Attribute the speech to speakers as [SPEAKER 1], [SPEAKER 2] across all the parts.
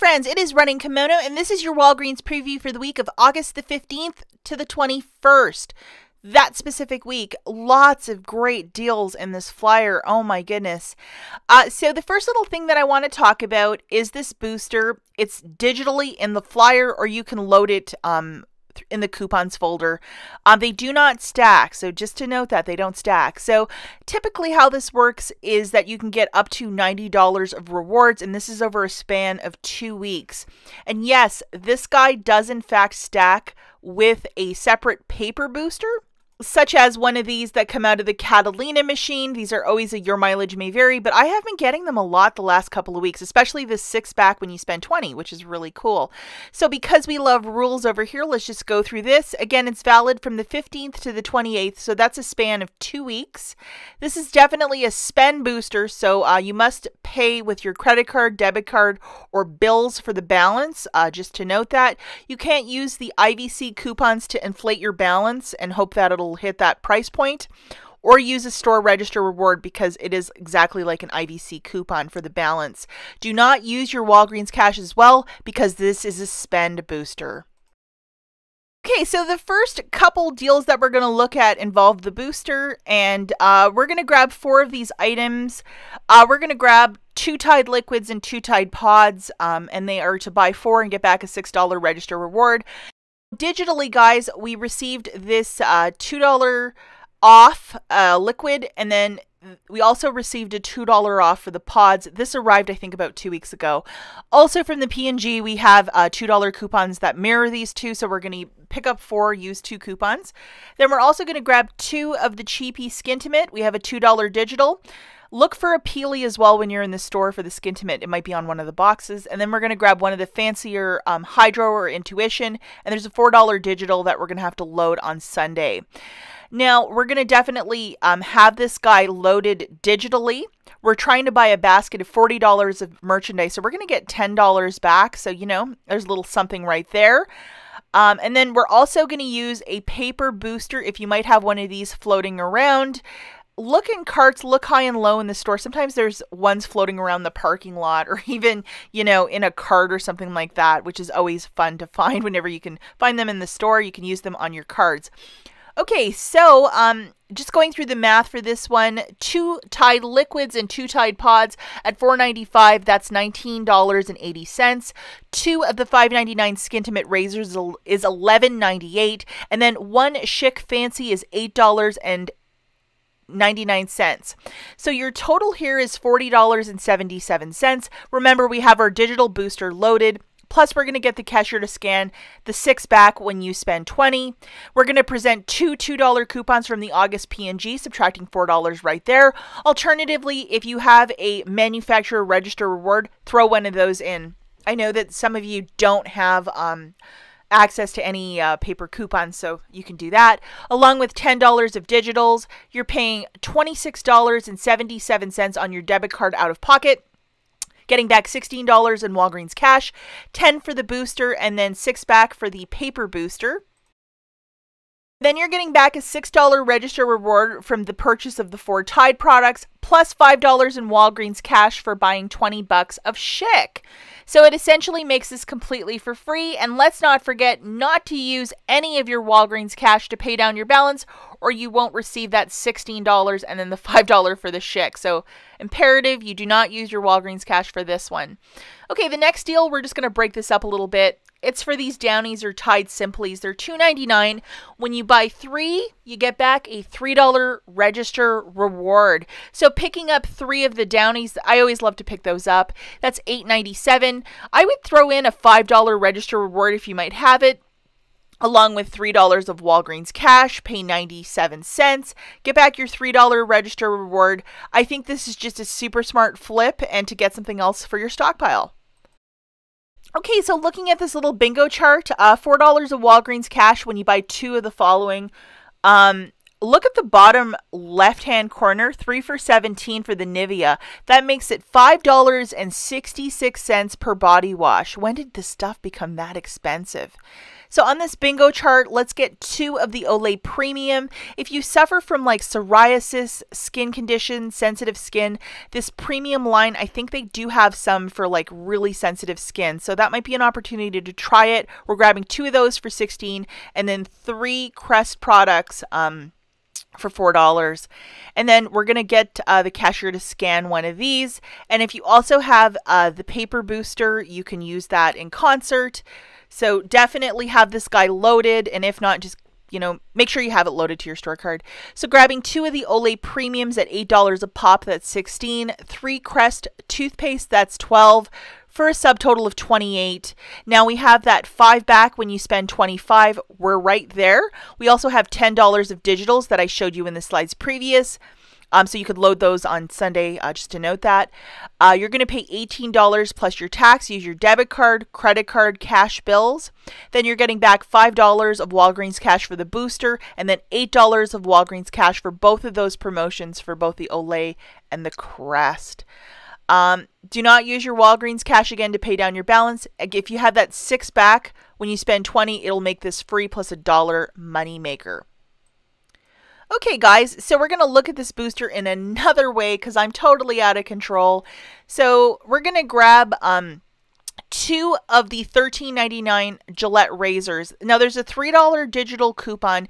[SPEAKER 1] friends, it is Running Kimono, and this is your Walgreens preview for the week of August the 15th to the 21st. That specific week, lots of great deals in this flyer. Oh my goodness. So the first little thing that I want to talk about is this booster. It's digitally in the flyer, or you can load it in the coupons folder. They do not stack, so just to note that they don't stack. So typically how this works is that you can get up to $90 of rewards, and this is over a span of 2 weeks. And yes, this guy does in fact stack with a separate paper booster, such as one of these that come out of the Catalina machine. These are always a your mileage may vary, but I have been getting them a lot the last couple of weeks, especially this 6-pack when you spend 20, which is really cool. So because we love rules over here, let's just go through this. Again, it's valid from the 15th to the 28th, so that's a span of 2 weeks. This is definitely a spend booster, so you must pay with your credit card, debit card, or bills for the balance. Just to note that. You can't use the IVC coupons to inflate your balance and hope that it'll hit that price point, or use a store register reward because it is exactly like an IVC coupon for the balance. Do not use your Walgreens cash as well because this is a spend booster. Okay, so the first couple deals that we're going to look at involve the booster, and we're going to grab 4 of these items. We're going to grab 2 Tide liquids and 2 Tide pods, and they are to buy 4 and get back a $6 register reward. Digitally, guys, we received this $2 off liquid, and then we also received a $2 off for the pods. This arrived, I think, about 2 weeks ago. Also from the P&G, we have $2 coupons that mirror these two, so we're going to pick up 4, use 2 coupons. Then we're also going to grab 2 of the Cheapy Skintimate. We have a $2 digital. Look for a Peely as well when you're in the store for the Skintimate. It might be on one of the boxes. And then we're going to grab one of the fancier Hydro or Intuition. And there's a $4 digital that we're going to have to load on Sunday. Now, we're going to definitely have this guy loaded digitally. We're trying to buy a basket of $40 of merchandise. So we're going to get $10 back. So, you know, there's a little something right there. And then we're also going to use a paper booster if you might have one of these floating around. Look in carts, look high and low in the store. Sometimes there's ones floating around the parking lot, or even, you know, in a cart or something like that, which is always fun to find. Whenever you can find them in the store, you can use them on your cards. Okay, so just going through the math for this one, 2 Tide liquids and 2 Tide pods at $4.95, that's $19.80. 2 of the $5.99 Skintimate razors is $11.98, and then 1 Schick Fancy is $8.99. So your total here is $40.77. Remember, we have our digital booster loaded. Plus, we're going to get the cashier to scan the 6 back when you spend 20. We're going to present 2 $2 coupons from the August P&G, subtracting $4 right there. Alternatively, if you have a manufacturer register reward, throw one of those in. I know that some of you don't have access to any paper coupons, so you can do that. Along with $10 of digitals, you're paying $26.77 on your debit card out of pocket, getting back $16 in Walgreens cash, 10 for the booster, and then 6 back for the paper booster. Then you're getting back a $6 register reward from the purchase of the 4 Tide products, plus $5 in Walgreens cash for buying 20 bucks of Schick. So it essentially makes this completely for free. And let's not forget not to use any of your Walgreens cash to pay down your balance, or you won't receive that $16 and then the $5 for the Schick. So imperative, you do not use your Walgreens cash for this one. Okay, the next deal, we're just going to break this up a little bit. It's for these Downies or Tide Simplies. They're $2.99. When you buy 3, you get back a $3 register reward. So picking up 3 of the Downies, I always love to pick those up. That's $8.97. I would throw in a $5 register reward if you might have it, along with $3 of Walgreens cash, pay 97 cents, get back your $3 register reward. I think this is just a super smart flip and to get something else for your stockpile. Okay, so looking at this little bingo chart, $4 of Walgreens cash when you buy 2 of the following. look at the bottom left-hand corner, 3 for $17 for the Nivea. That makes it $5.66 per body wash. When did this stuff become that expensive? So on this bingo chart, let's get 2 of the Olay Premium. If you suffer from like psoriasis, skin condition, sensitive skin, this premium line, I think they do have some for like really sensitive skin. So that might be an opportunity to try it. We're grabbing 2 of those for $16 and then 3 Crest products for $4. And then we're going to get the cashier to scan one of these. And if you also have the paper booster, you can use that in concert. So definitely have this guy loaded, and if not, just, you know, make sure you have it loaded to your store card. So grabbing 2 of the Olay Premiums at $8 a pop, that's $16. 3 Crest toothpaste, that's $12 for a subtotal of $28. Now we have that 5 back when you spend $25. We're right there. We also have $10 of digitals that I showed you in the slides previous. So you could load those on Sunday, just to note that. You're going to pay $18 plus your tax. Use your debit card, credit card, cash bills. Then you're getting back $5 of Walgreens cash for the booster, and then $8 of Walgreens cash for both of those promotions for both the Olay and the Crest. Do not use your Walgreens cash again to pay down your balance. If you have that 6 back, when you spend $20, it'll make this free plus $1 money maker. Okay, guys, so we're going to look at this booster in another way because I'm totally out of control. So we're going to grab 2 of the $13.99 Gillette razors. Now, there's a $3 digital coupon.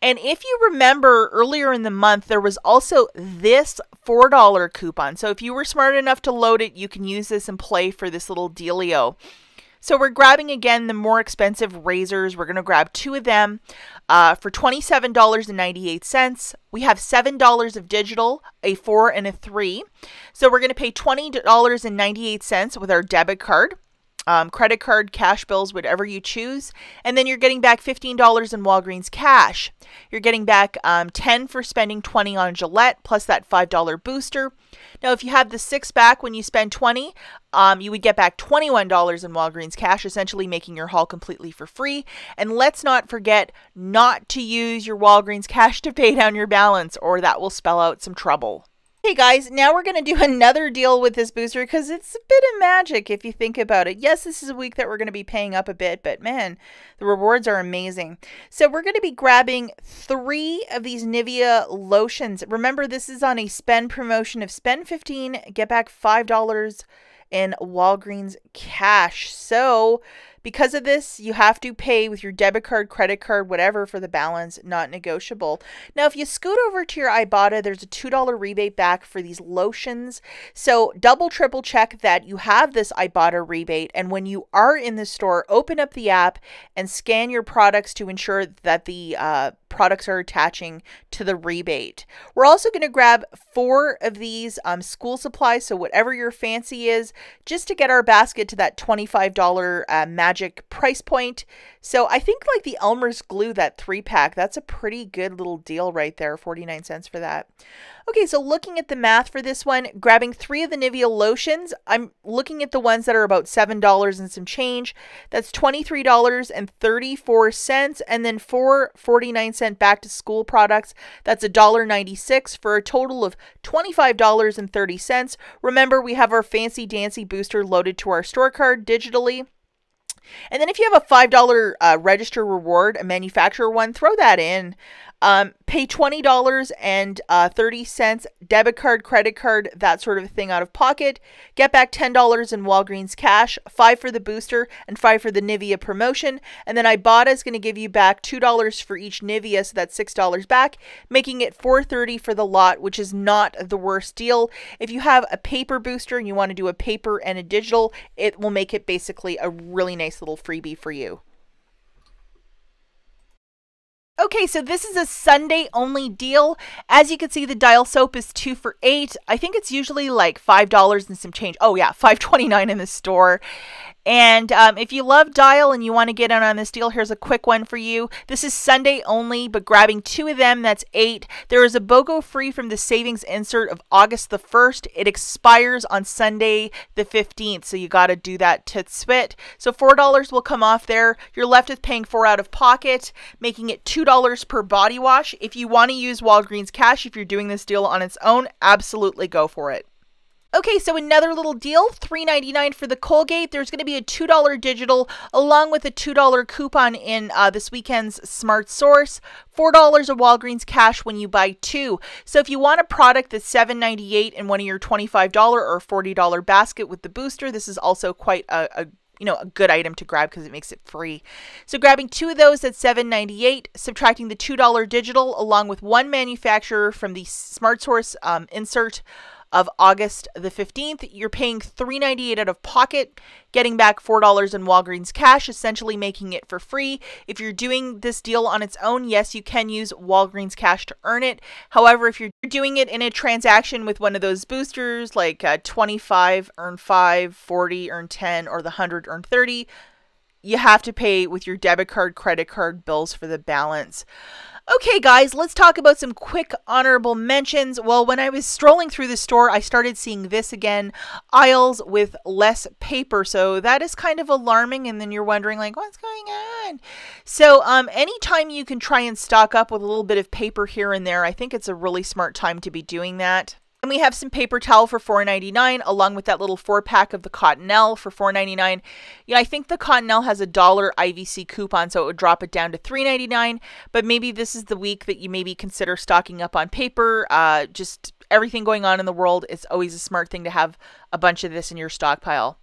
[SPEAKER 1] And if you remember earlier in the month, there was also this $4 coupon. So if you were smart enough to load it, you can use this and play for this little dealio. So we're grabbing, again, the more expensive razors. We're going to grab 2 of them for $27.98. We have $7 of digital, a 4 and a 3. So we're going to pay $20.98 with our debit card. Credit card, cash bills, whatever you choose. And then you're getting back $15 in Walgreens cash. You're getting back $10 for spending $20 on Gillette, plus that $5 booster. Now, if you have the 6 back when you spend $20, you would get back $21 in Walgreens cash, essentially making your haul completely for free. And let's not forget not to use your Walgreens cash to pay down your balance, or that will spell out some trouble. Hey guys, now we're going to do another deal with this booster because it's a bit of magic if you think about it. Yes, this is a week that we're going to be paying up a bit, but man, the rewards are amazing. So we're going to be grabbing 3 of these Nivea lotions. Remember, this is on a spend promotion of spend $15, get back $5 in Walgreens cash. So because of this, you have to pay with your debit card, credit card, whatever for the balance, not negotiable. Now, if you scoot over to your Ibotta, there's a $2 rebate back for these lotions. So double, triple check that you have this Ibotta rebate. And when you are in the store, open up the app and scan your products to ensure that the products are attaching to the rebate. We're also going to grab 4 of these school supplies, so whatever your fancy is, just to get our basket to that $25 magic price point. So I think like the Elmer's glue, that 3-pack, that's a pretty good little deal right there, 49 cents for that. Okay, so looking at the math for this one, grabbing 3 of the Nivea lotions, I'm looking at the ones that are about $7 and some change. That's $23.34, and then 4 49-cent back to school products. That's $1.96 for a total of $25.30. Remember, we have our fancy dancy booster loaded to our store card digitally. And then if you have a $5 register reward, a manufacturer one, throw that in. Pay $20.30, debit card, credit card, that sort of thing out of pocket. Get back $10 in Walgreens cash, 5 for the booster and 5 for the Nivea promotion. And then Ibotta is going to give you back $2 for each Nivea, so that's $6 back, making it $4.30 for the lot, which is not the worst deal. If you have a paper booster and you want to do a paper and a digital, it will make it basically a really nice little freebie for you. Okay, so this is a Sunday only deal. As you can see, the Dial soap is 2 for $8. I think it's usually like $5 and some change. Oh yeah, $5.29 in the store. And if you love Dial and you want to get in on this deal, here's a quick one for you. This is Sunday only, but grabbing 2 of them, that's 8. There is a BOGO free from the savings insert of August the 1st. It expires on Sunday the 15th, so you got to do that to swit. So $4 will come off there. You're left with paying $4 out of pocket, making it $2 per body wash. If you want to use Walgreens cash, if you're doing this deal on its own, absolutely go for it. Okay, so another little deal, $3.99 for the Colgate. There's going to be a $2 digital along with a $2 coupon in this weekend's Smart Source. $4 of Walgreens cash when you buy 2. So if you want a product that's $7.98 in one of your $25 or $40 basket with the booster, this is also quite a good item to grab because it makes it free. So grabbing 2 of those at $7.98, subtracting the $2 digital along with 1 manufacturer from the Smart Source insert of August the 15th, you're paying $3.98 out of pocket, getting back $4 in Walgreens cash, essentially making it for free. If you're doing this deal on its own, yes, you can use Walgreens cash to earn it. However, if you're doing it in a transaction with one of those boosters, like 25, earn 5, 40, earn 10, or the 100, earn 30, you have to pay with your debit card, credit card bills for the balance. Okay, guys, let's talk about some quick honorable mentions. Well, when I was strolling through the store, I started seeing this again, aisles with less paper. So that is kind of alarming. And then you're wondering, like, what's going on? So anytime you can try and stock up with a little bit of paper here and there, I think it's a really smart time to be doing that. And we have some paper towel for $4.99 along with that little 4-pack of the Cottonelle for $4.99. I think the Cottonelle has a $1 IVC coupon, so it would drop it down to $3.99. But maybe this is the week that you maybe consider stocking up on paper. Just everything going on in the world, it's always a smart thing to have a bunch of this in your stockpile.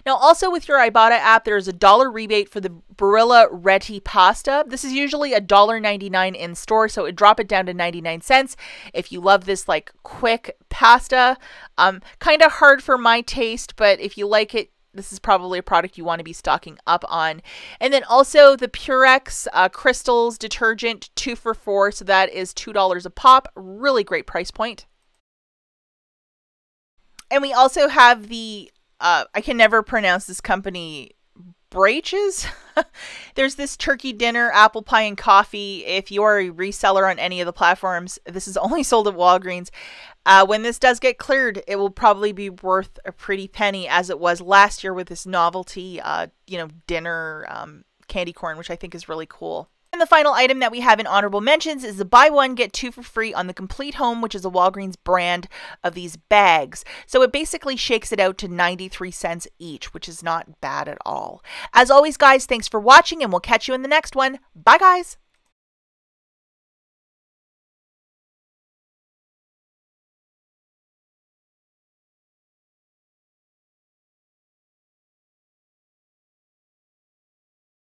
[SPEAKER 1] Now, also with your Ibotta app, there's a $1 rebate for the Barilla Reti pasta. This is usually $1.99 in store, so it drop it down to 99 cents. If you love this like quick pasta, kind of hard for my taste, but if you like it, this is probably a product you want to be stocking up on. And then also the Purex Crystals detergent, 2 for $4, so that is $2 a pop. Really great price point. And we also have the I can never pronounce this company, Brach's. There's this turkey dinner, apple pie, and coffee. If you are a reseller on any of the platforms, this is only sold at Walgreens. When this does get cleared, it will probably be worth a pretty penny, as it was last year with this novelty, dinner candy corn, which I think is really cool. And the final item that we have in honorable mentions is the buy 1, get 2 for free on the Complete Home, which is a Walgreens brand of these bags. So it basically shakes it out to 93 cents each, which is not bad at all. As always, guys, thanks for watching, and we'll catch you in the next one. Bye, guys.